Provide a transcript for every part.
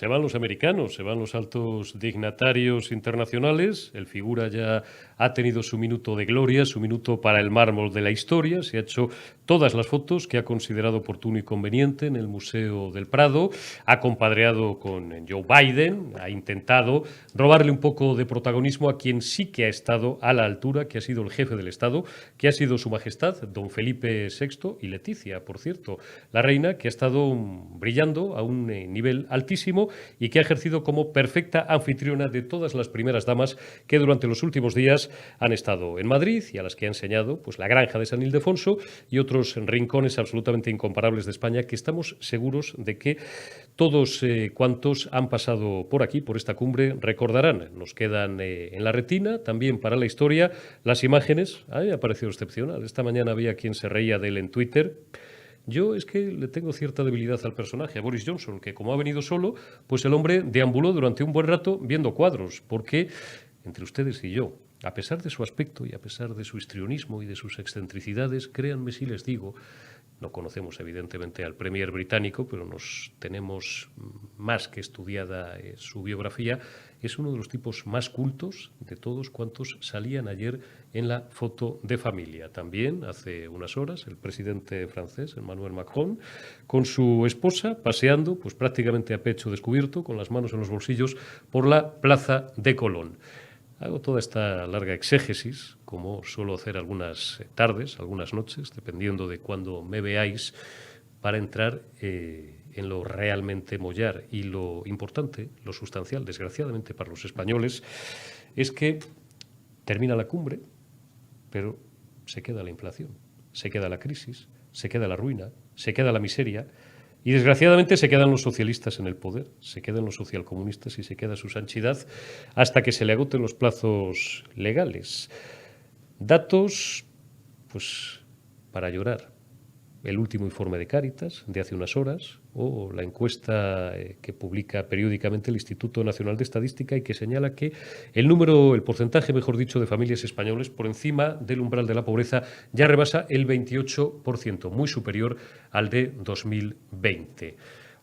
Se van los americanos, se van los altos dignatarios internacionales. El figura ya ha tenido su minuto de gloria, su minuto para el mármol de la historia. Se ha hecho todas las fotos que ha considerado oportuno y conveniente en el Museo del Prado. Ha compadreado con Joe Biden, ha intentado robarle un poco de protagonismo a quien sí que ha estado a la altura, que ha sido el jefe del Estado, que ha sido Su Majestad, don Felipe VI, y Leticia, por cierto, la reina, que ha estado brillando a un nivel altísimo y que ha ejercido como perfecta anfitriona de todas las primeras damas que durante los últimos días han estado en Madrid y a las que ha enseñado pues, la granja de San Ildefonso y otros rincones absolutamente incomparables de España, que estamos seguros de que todos cuantos han pasado por aquí, por esta cumbre, recordarán. Nos quedan en la retina, también para la historia, las imágenes. A mí me ha parecido excepcional. Esta mañana había quien se reía de él en Twitter. Yo es que le tengo cierta debilidad al personaje, a Boris Johnson, que como ha venido solo, pues el hombre deambuló durante un buen rato viendo cuadros, porque entre ustedes y yo, a pesar de su aspecto y a pesar de su histrionismo y de sus excentricidades, créanme si les digo, no conocemos evidentemente al premier británico, pero nos tenemos más que estudiada su biografía. Es uno de los tipos más cultos de todos cuantos salían ayer en la foto de familia. También hace unas horas el presidente francés, Emmanuel Macron, con su esposa paseando pues prácticamente a pecho descubierto, con las manos en los bolsillos, por la Plaza de Colón. Hago toda esta larga exégesis, como suelo hacer algunas tardes, algunas noches, dependiendo de cuándo me veáis, para entrar en lo realmente mollar. Y lo importante, lo sustancial, desgraciadamente para los españoles, es que termina la cumbre, pero se queda la inflación, se queda la crisis, se queda la ruina, se queda la miseria. Y desgraciadamente se quedan los socialistas en el poder, se quedan los socialcomunistas y se queda su sanchidad hasta que se le agoten los plazos legales. Datos, pues, para llorar. El último informe de Cáritas de hace unas horas o la encuesta que publica periódicamente el Instituto Nacional de Estadística y que señala que el porcentaje, mejor dicho, de familias españoles por encima del umbral de la pobreza ya rebasa el 28%, muy superior al de 2020.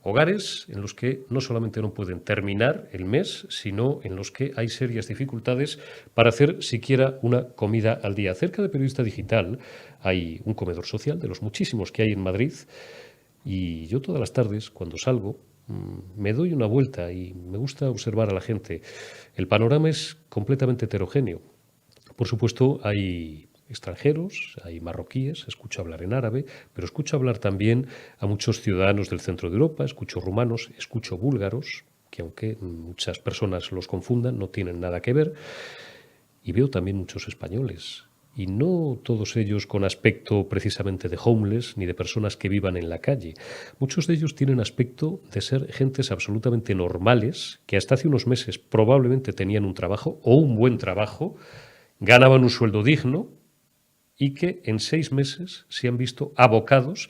Hogares en los que no solamente no pueden terminar el mes, sino en los que hay serias dificultades para hacer siquiera una comida al día. Cerca de Periodista Digital hay un comedor social, de los muchísimos que hay en Madrid, y yo todas las tardes, cuando salgo, me doy una vuelta y me gusta observar a la gente. El panorama es completamente heterogéneo. Por supuesto, hay extranjeros, hay marroquíes, escucho hablar en árabe, pero escucho hablar también a muchos ciudadanos del centro de Europa, escucho rumanos, escucho búlgaros, que aunque muchas personas los confundan, no tienen nada que ver, y veo también muchos españoles. Y no todos ellos con aspecto precisamente de homeless ni de personas que vivan en la calle. Muchos de ellos tienen aspecto de ser gentes absolutamente normales, que hasta hace unos meses probablemente tenían un trabajo o un buen trabajo, ganaban un sueldo digno, y que en 6 meses se han visto abocados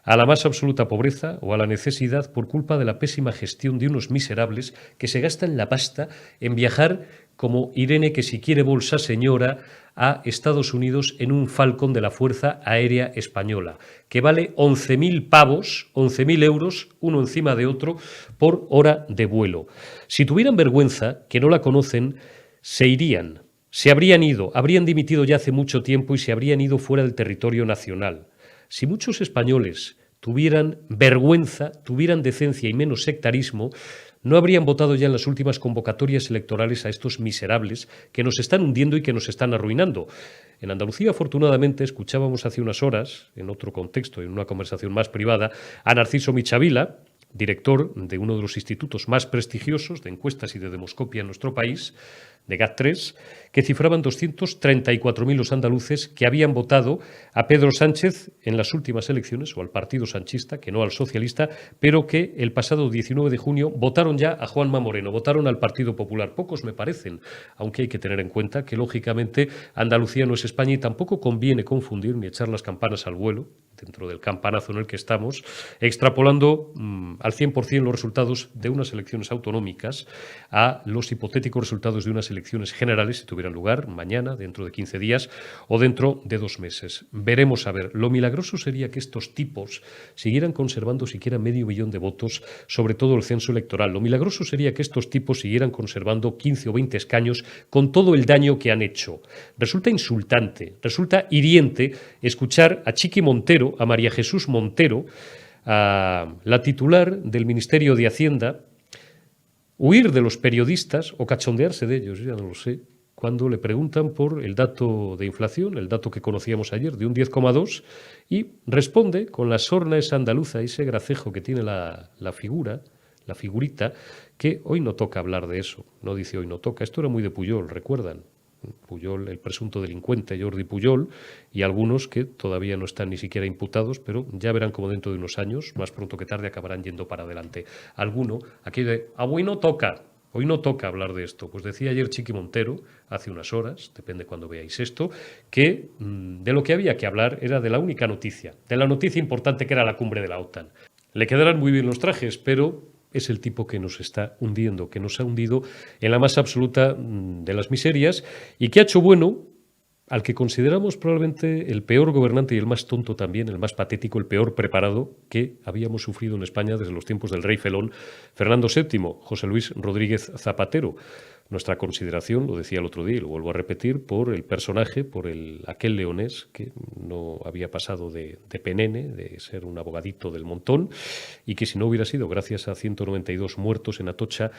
a la más absoluta pobreza o a la necesidad por culpa de la pésima gestión de unos miserables que se gastan la pasta en viajar como Irene, que si quiere bolsa señora, a Estados Unidos en un Falcon de la Fuerza Aérea Española, que vale 11.000 pavos, 11.000 euros, uno encima de otro, por hora de vuelo. Si tuvieran vergüenza, que no la conocen, se irían. Se habrían ido, habrían dimitido ya hace mucho tiempo y se habrían ido fuera del territorio nacional. Si muchos españoles tuvieran vergüenza, tuvieran decencia y menos sectarismo, no habrían votado ya en las últimas convocatorias electorales a estos miserables que nos están hundiendo y que nos están arruinando. En Andalucía, afortunadamente, escuchábamos hace unas horas, en otro contexto, en una conversación más privada, a Narciso Michavila, director de uno de los institutos más prestigiosos de encuestas y de demoscopia en nuestro país, de GAT3, que cifraban 234.000 los andaluces que habían votado a Pedro Sánchez en las últimas elecciones, o al partido sanchista, que no al socialista, pero que el pasado 19 de junio votaron ya a Juanma Moreno, votaron al Partido Popular. Pocos me parecen, aunque hay que tener en cuenta que, lógicamente, Andalucía no es España y tampoco conviene confundir ni echar las campanas al vuelo dentro del campanazo en el que estamos, extrapolando al 100% los resultados de unas elecciones autonómicas a los hipotéticos resultados de unas elecciones generales, si tuvieran lugar mañana, dentro de 15 días o dentro de 2 meses. Veremos a ver. Lo milagroso sería que estos tipos siguieran conservando siquiera medio millón de votos, sobre todo el censo electoral. Lo milagroso sería que estos tipos siguieran conservando 15 o 20 escaños con todo el daño que han hecho. Resulta insultante, resulta hiriente escuchar a Chiqui Montero, a María Jesús Montero, a la titular del Ministerio de Hacienda, huir de los periodistas o cachondearse de ellos, ya no lo sé, cuando le preguntan por el dato de inflación, el dato que conocíamos ayer, de un 10,2, y responde con la sorna esa andaluza, ese gracejo que tiene la figurita, que hoy no toca hablar de eso, no dice hoy no toca. Esto era muy de Pujol, ¿recuerdan? Pujol, el presunto delincuente Jordi Pujol, y algunos que todavía no están ni siquiera imputados, pero ya verán como dentro de unos años, más pronto que tarde, acabarán yendo para adelante. Alguno, aquí de, hoy no toca. Hoy no toca hablar de esto. Pues decía ayer Chiqui Montero, hace unas horas, depende cuando veáis esto, que de lo que había que hablar era de la única noticia, de la noticia importante que era la cumbre de la OTAN. Le quedarán muy bien los trajes, pero es el tipo que nos está hundiendo, que nos ha hundido en la más absoluta de las miserias y que ha hecho bueno al que consideramos probablemente el peor gobernante y el más tonto también, el más patético, el peor preparado que habíamos sufrido en España desde los tiempos del rey felón Fernando VII, José Luis Rodríguez Zapatero. Nuestra consideración, lo decía el otro día y lo vuelvo a repetir, por el personaje, por aquel leonés que no había pasado de penene, de ser un abogadito del montón, y que si no hubiera sido gracias a 192 muertos en Atocha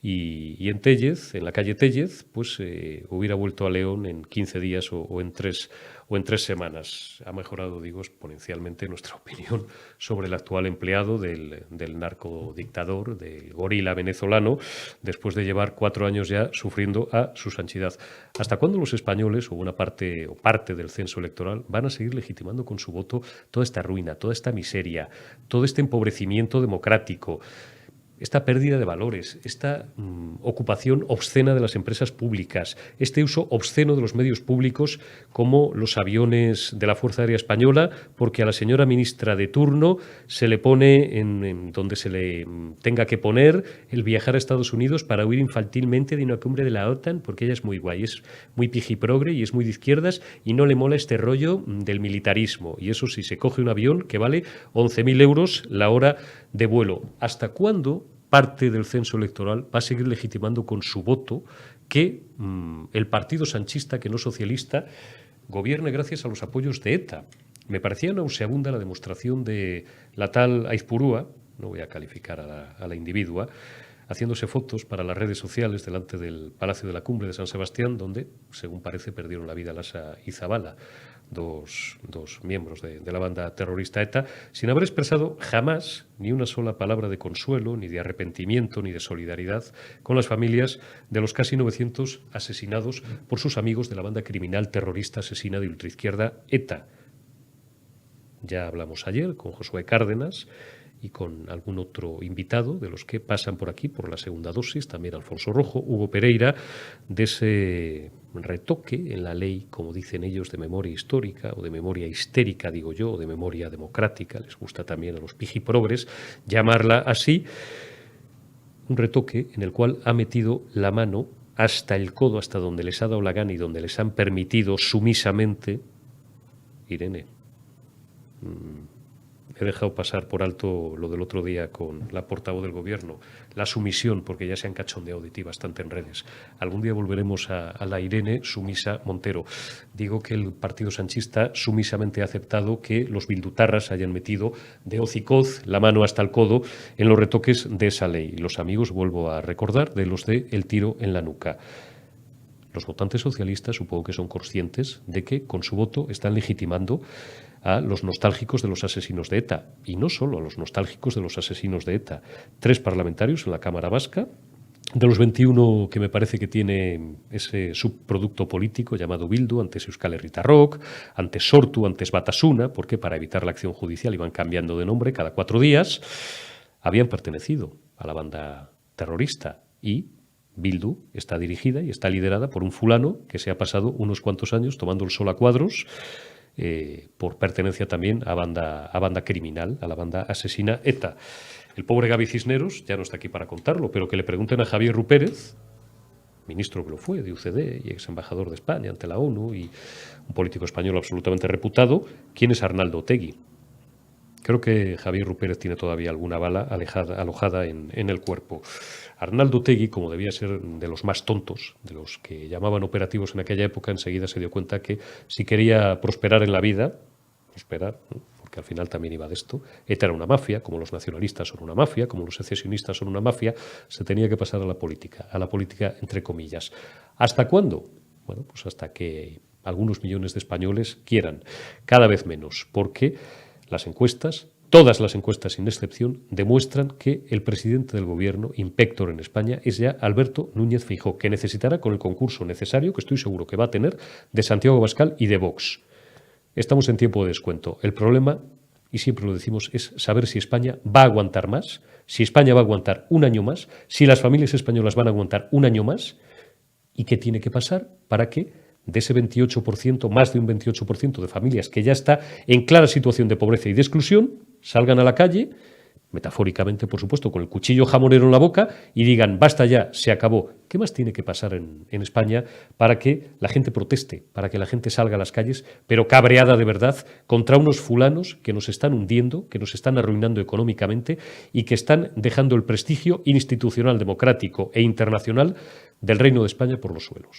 y en Téllez, en la calle Téllez, pues hubiera vuelto a León en 15 días o en 3 semanas. Ha mejorado, digo, exponencialmente nuestra opinión sobre el actual empleado del narcodictador, del gorila venezolano, después de llevar 4 años ya sufriendo a su santidad. ¿Hasta cuándo los españoles, o una parte del censo electoral, van a seguir legitimando con su voto toda esta ruina, toda esta miseria, todo este empobrecimiento democrático, esta pérdida de valores, esta ocupación obscena de las empresas públicas, este uso obsceno de los medios públicos como los aviones de la Fuerza Aérea Española, porque a la señora ministra de turno se le pone en donde se le tenga que poner el viajar a Estados Unidos para huir infantilmente de una cumbre de la OTAN, porque ella es muy guay, es muy pijiprogre y es muy de izquierdas y no le mola este rollo del militarismo. Y eso sí, se coge un avión que vale 11.000 euros la hora de vuelo. ¿Hasta cuándo parte del censo electoral va a seguir legitimando con su voto que el partido sanchista, que no socialista, gobierne gracias a los apoyos de ETA? Me parecía nauseabunda la demostración de la tal Aizpurúa, no voy a calificar a la individua, haciéndose fotos para las redes sociales delante del Palacio de la Cumbre de San Sebastián, donde, según parece, perdieron la vida Lasa y Zabala, dos miembros de la banda terrorista ETA, sin haber expresado jamás ni una sola palabra de consuelo, ni de arrepentimiento, ni de solidaridad con las familias de los casi 900 asesinados por sus amigos de la banda criminal terrorista asesina de ultraizquierda ETA. Ya hablamos ayer con Josué Cárdenas y con algún otro invitado de los que pasan por aquí por la segunda dosis, también Alfonso Rojo, Hugo Pereira, de ese retoque en la ley, como dicen ellos, de memoria histórica o de memoria histérica, digo yo, o de memoria democrática, les gusta también a los pijiprogres llamarla así, un retoque en el cual ha metido la mano hasta el codo, hasta donde les ha dado la gana y donde les han permitido sumisamente, Irene, he dejado pasar por alto lo del otro día con la portavoz del gobierno, la sumisión, porque ya se han cachondeado de ti bastante en redes. Algún día volveremos a la Irene sumisa Montero. Digo que el partido sanchista sumisamente ha aceptado que los bildutarras hayan metido de hocicoz la mano hasta el codo en los retoques de esa ley. Y los amigos, vuelvo a recordar, de los de el tiro en la nuca. Los votantes socialistas supongo que son conscientes de que con su voto están legitimando a los nostálgicos de los asesinos de ETA. Y no solo a los nostálgicos de los asesinos de ETA. 3 parlamentarios en la Cámara Vasca, de los 21 que me parece que tiene ese subproducto político llamado Bildu, antes Euskal Herria Rock, antes Sortu, antes Batasuna, porque para evitar la acción judicial iban cambiando de nombre cada 4 días, habían pertenecido a la banda terrorista y Bildu está dirigida y está liderada por un fulano que se ha pasado unos cuantos años tomando el sol a cuadros por pertenencia también a banda criminal, a la banda asesina ETA. El pobre Gaby Cisneros ya no está aquí para contarlo, pero que le pregunten a Javier Rupérez, ministro que lo fue de UCD y ex embajador de España ante la ONU y un político español absolutamente reputado, quién es Arnaldo Otegi. Creo que Javier Rupérez tiene todavía alguna bala alojada en el cuerpo. Arnaldo Otegi, como debía ser de los más tontos, de los que llamaban operativos en aquella época, enseguida se dio cuenta que si quería prosperar en la vida, porque al final también iba de esto, ETA era una mafia, como los nacionalistas son una mafia, como los secesionistas son una mafia, se tenía que pasar a la política entre comillas. ¿Hasta cuándo? Bueno, pues hasta que algunos millones de españoles quieran, cada vez menos, porque las encuestas, todas las encuestas sin excepción, demuestran que el presidente del gobierno, impector en España, es ya Alberto Núñez Feijóo, que necesitará con el concurso necesario, que estoy seguro que va a tener, de Santiago Abascal y de Vox. Estamos en tiempo de descuento. El problema, y siempre lo decimos, es saber si España va a aguantar más, si España va a aguantar un año más, si las familias españolas van a aguantar un año más, y qué tiene que pasar para que de ese 28%, más de un 28% de familias que ya está en clara situación de pobreza y de exclusión, salgan a la calle, metafóricamente, por supuesto, con el cuchillo jamonero en la boca y digan, basta ya, se acabó. ¿Qué más tiene que pasar en España para que la gente proteste, para que la gente salga a las calles, pero cabreada de verdad, contra unos fulanos que nos están hundiendo, que nos están arruinando económicamente y que están dejando el prestigio institucional, democrático e internacional del Reino de España por los suelos?